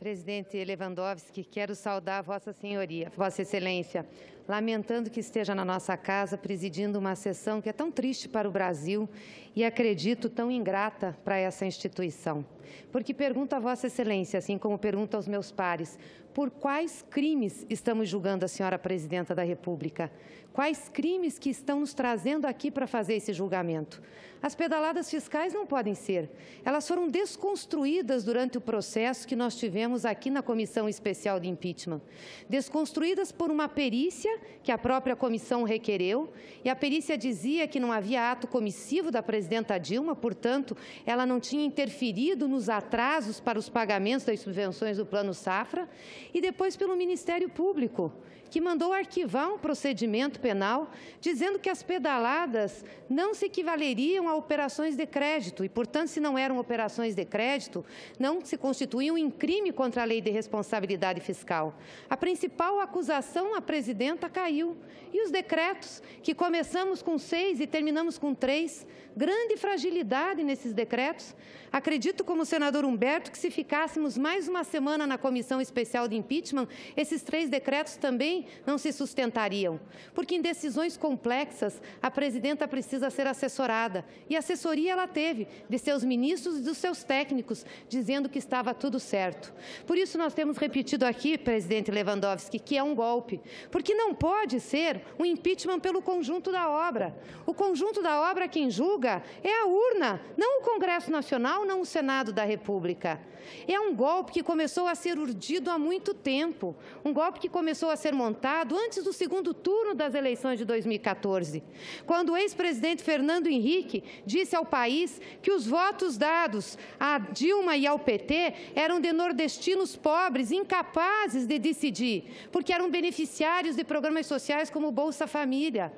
Presidente Lewandowski, quero saudar Vossa Senhoria, Vossa Excelência, lamentando que esteja na nossa casa presidindo uma sessão que é tão triste para o Brasil e, acredito, tão ingrata para essa instituição. Porque pergunto a Vossa Excelência, assim como pergunto aos meus pares, por quais crimes estamos julgando a senhora Presidenta da República? Quais crimes que estão nos trazendo aqui para fazer esse julgamento? As pedaladas fiscais não podem ser. Elas foram desconstruídas durante o processo que nós tivemos aqui na Comissão Especial de Impeachment. Desconstruídas por uma perícia que a própria comissão requereu, e a perícia dizia que não havia ato comissivo da Presidenta Dilma, portanto, ela não tinha interferido nos atrasos para os pagamentos das subvenções do Plano Safra, e depois pelo Ministério Público, que mandou arquivar um procedimento penal dizendo que as pedaladas não se equivaleriam a operações de crédito e, portanto, se não eram operações de crédito, não se constituíam em crime contra a Lei de Responsabilidade Fiscal. A principal acusação à Presidenta caiu. E os decretos, que começamos com 6 e terminamos com 3, grande fragilidade nesses decretos. Acredito, como o senador Humberto, que se ficássemos mais uma semana na Comissão Especial de Impeachment, esses 3 decretos também não se sustentariam. Porque em decisões complexas, a Presidenta precisa ser assessorada. E assessoria ela teve de seus ministros e dos seus técnicos, dizendo que estava tudo certo. Por isso nós temos repetido aqui, presidente Lewandowski, que é um golpe. Porque não pode ser um impeachment pelo conjunto da obra. O conjunto da obra, quem julga, é a urna, não o Congresso Nacional, não o Senado da República. É um golpe que começou a ser urdido há muito tempo, um golpe que começou a ser montado antes do segundo turno das eleições de 2014, quando o ex-presidente Fernando Henrique disse ao país que os votos dados a Dilma e ao PT eram de nordestinos pobres, incapazes de decidir, porque eram beneficiários de programas sociais como o Bolsa Família.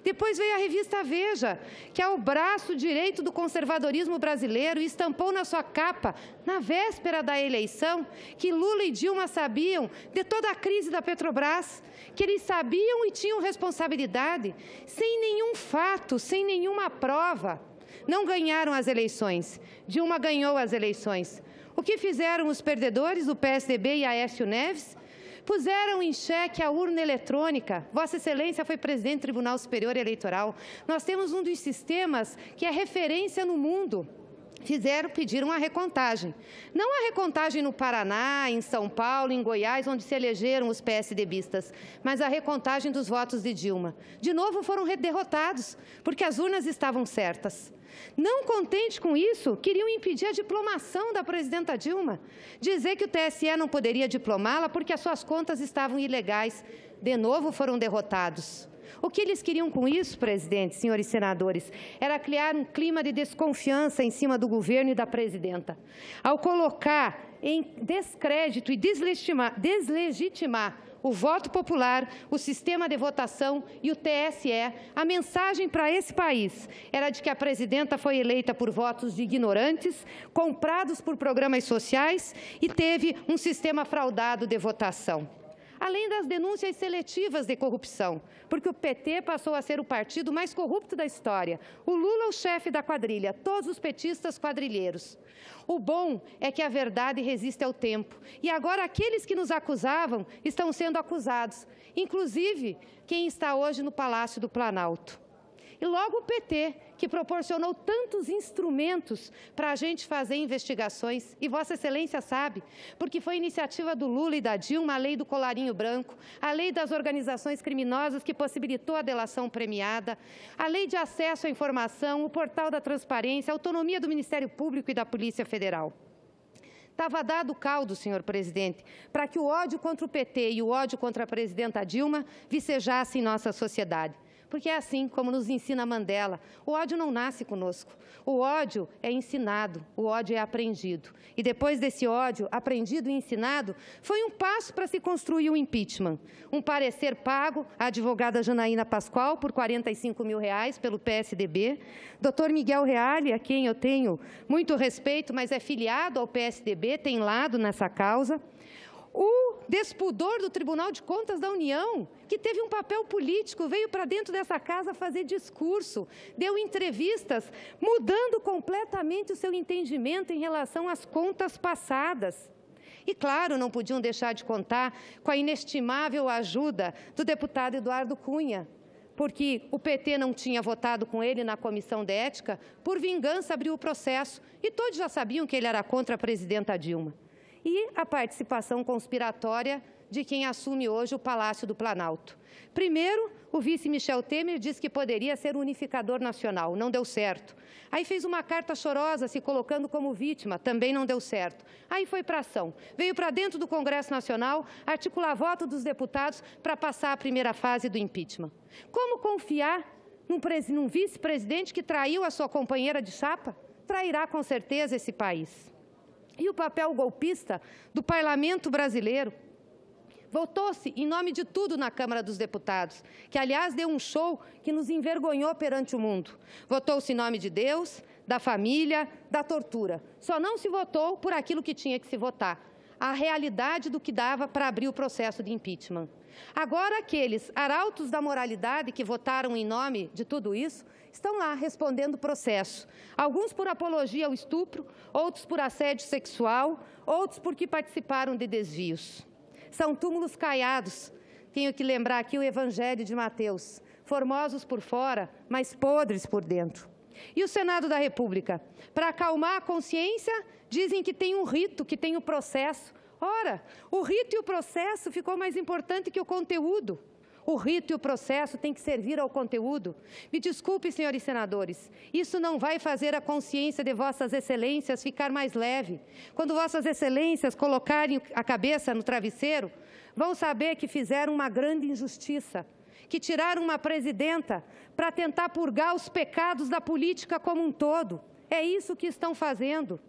Depois veio a revista Veja, que é o braço direito do conservadorismo brasileiro, e estampou na sua capa, na véspera da eleição, que Lula e Dilma sabiam de toda a crise da Petrobras, que eles sabiam e tinham responsabilidade, sem nenhum fato, sem nenhuma prova. Não ganharam as eleições. Dilma ganhou as eleições. O que fizeram os perdedores, o PSDB e Aécio Neves? Puseram em xeque a urna eletrônica. Vossa Excelência foi presidente do Tribunal Superior Eleitoral. Nós temos um dos sistemas que é referência no mundo. Pediram a recontagem. Não a recontagem no Paraná, em São Paulo, em Goiás, onde se elegeram os PSDBistas, mas a recontagem dos votos de Dilma. De novo foram derrotados, porque as urnas estavam certas. Não contente com isso, queriam impedir a diplomação da Presidenta Dilma, dizer que o TSE não poderia diplomá-la porque as suas contas estavam ilegais. De novo foram derrotados. O que eles queriam com isso, presidente, senhores senadores, era criar um clima de desconfiança em cima do governo e da Presidenta. Ao colocar em descrédito e deslegitimar o voto popular, o sistema de votação e o TSE, a mensagem para esse país era de que a Presidenta foi eleita por votos de ignorantes, comprados por programas sociais e teve um sistema fraudado de votação. Além das denúncias seletivas de corrupção, porque o PT passou a ser o partido mais corrupto da história, o Lula o chefe da quadrilha, todos os petistas quadrilheiros. O bom é que a verdade resiste ao tempo, e agora aqueles que nos acusavam estão sendo acusados, inclusive quem está hoje no Palácio do Planalto. E logo o PT, que proporcionou tantos instrumentos para a gente fazer investigações, e Vossa Excelência sabe, porque foi iniciativa do Lula e da Dilma a lei do colarinho branco, a lei das organizações criminosas que possibilitou a delação premiada, a lei de acesso à informação, o portal da transparência, a autonomia do Ministério Público e da Polícia Federal. Estava dado o caldo, senhor presidente, para que o ódio contra o PT e o ódio contra a Presidenta Dilma vicejassem em nossa sociedade. Porque é assim como nos ensina Mandela, o ódio não nasce conosco, o ódio é ensinado, o ódio é aprendido. E depois desse ódio aprendido e ensinado, foi um passo para se construir o impeachment. Um parecer pago à advogada Janaína Pascoal por R$45 mil pelo PSDB, Dr. Miguel Reale, a quem eu tenho muito respeito, mas é filiado ao PSDB, tem lado nessa causa. O despudor do Tribunal de Contas da União, que teve um papel político, veio para dentro dessa casa fazer discurso, deu entrevistas, mudando completamente o seu entendimento em relação às contas passadas. E, claro, não podiam deixar de contar com a inestimável ajuda do deputado Eduardo Cunha, porque o PT não tinha votado com ele na Comissão de Ética, por vingança abriu o processo, e todos já sabiam que ele era contra a presidenta Dilma. E a participação conspiratória de quem assume hoje o Palácio do Planalto. Primeiro, o vice Michel Temer disse que poderia ser o unificador nacional, não deu certo. Aí fez uma carta chorosa se colocando como vítima, também não deu certo. Aí foi para ação, veio para dentro do Congresso Nacional articular voto dos deputados para passar a primeira fase do impeachment. Como confiar num vice-presidente que traiu a sua companheira de chapa? Trairá com certeza esse país. E o papel golpista do parlamento brasileiro? Votou-se em nome de tudo na Câmara dos Deputados, que, aliás, deu um show que nos envergonhou perante o mundo. Votou-se em nome de Deus, da família, da tortura. Só não se votou por aquilo que tinha que se votar, a realidade do que dava para abrir o processo de impeachment. Agora, aqueles arautos da moralidade que votaram em nome de tudo isso, estão lá respondendo processo. Alguns por apologia ao estupro, outros por assédio sexual, outros porque participaram de desvios. São túmulos caiados. Tenho que lembrar aqui o Evangelho de Mateus. Formosos por fora, mas podres por dentro. E o Senado da República? Para acalmar a consciência, dizem que tem um rito, que tem o processo. Ora, o rito e o processo ficou mais importante que o conteúdo. O rito e o processo têm que servir ao conteúdo. Me desculpe, senhores senadores, isso não vai fazer a consciência de vossas excelências ficar mais leve. Quando vossas excelências colocarem a cabeça no travesseiro, vão saber que fizeram uma grande injustiça, que tiraram uma presidenta para tentar purgar os pecados da política como um todo. É isso que estão fazendo.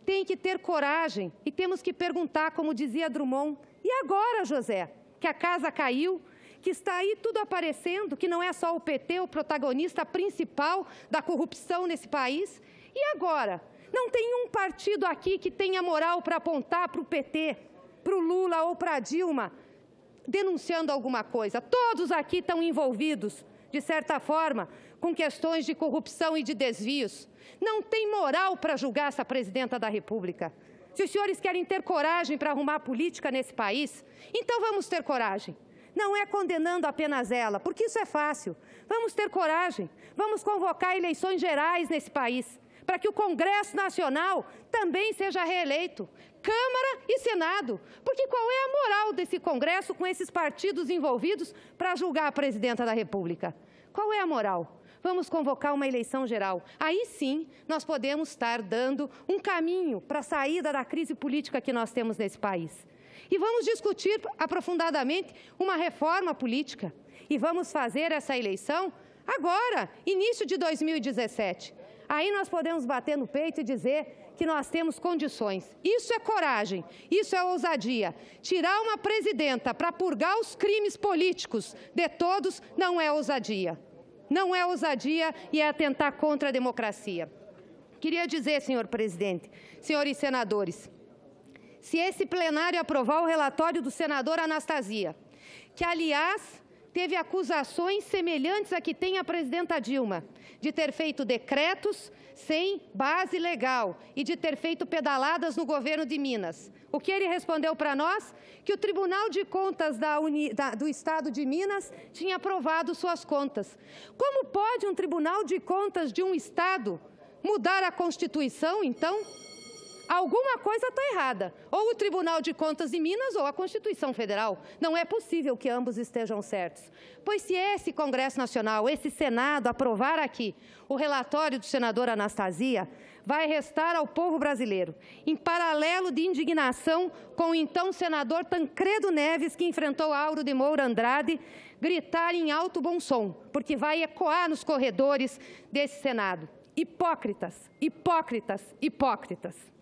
Tem que ter coragem e temos que perguntar, como dizia Drummond, e agora, José, que a casa caiu, que está aí tudo aparecendo, que não é só o PT o protagonista principal da corrupção nesse país? E agora? Não tem um partido aqui que tenha moral para apontar para o PT, para o Lula ou para a Dilma, denunciando alguma coisa. Todos aqui estão envolvidos, de certa forma, com questões de corrupção e de desvios. Não tem moral para julgar essa presidenta da República. Se os senhores querem ter coragem para arrumar política nesse país, então vamos ter coragem. Não é condenando apenas ela, porque isso é fácil. Vamos ter coragem, vamos convocar eleições gerais nesse país, para que o Congresso Nacional também seja reeleito, Câmara e Senado. Porque qual é a moral desse Congresso com esses partidos envolvidos para julgar a presidenta da República? Qual é a moral? Vamos convocar uma eleição geral. Aí sim, nós podemos estar dando um caminho para a saída da crise política que nós temos nesse país. E vamos discutir aprofundadamente uma reforma política. E vamos fazer essa eleição agora, início de 2017. Aí nós podemos bater no peito e dizer que nós temos condições. Isso é coragem, isso é ousadia. Tirar uma presidenta para purgar os crimes políticos de todos não é ousadia. Não é ousadia e é atentar contra a democracia. Queria dizer, senhor presidente, senhores senadores, se esse plenário aprovar o relatório do senador Anastasia, que, aliás, teve acusações semelhantes a que tem a presidenta Dilma, de ter feito decretos sem base legal e de ter feito pedaladas no governo de Minas. O que ele respondeu para nós? Que o Tribunal de Contas do Estado de Minas tinha aprovado suas contas. Como pode um Tribunal de Contas de um Estado mudar a Constituição, então? Alguma coisa está errada. Ou o Tribunal de Contas de Minas ou a Constituição Federal. Não é possível que ambos estejam certos. Pois se esse Congresso Nacional, esse Senado, aprovar aqui o relatório do senador Anastasia, vai restar ao povo brasileiro, em paralelo de indignação com o então senador Tancredo Neves, que enfrentou Auro de Moura Andrade, gritar em alto bom som, porque vai ecoar nos corredores desse Senado. Hipócritas, hipócritas, hipócritas.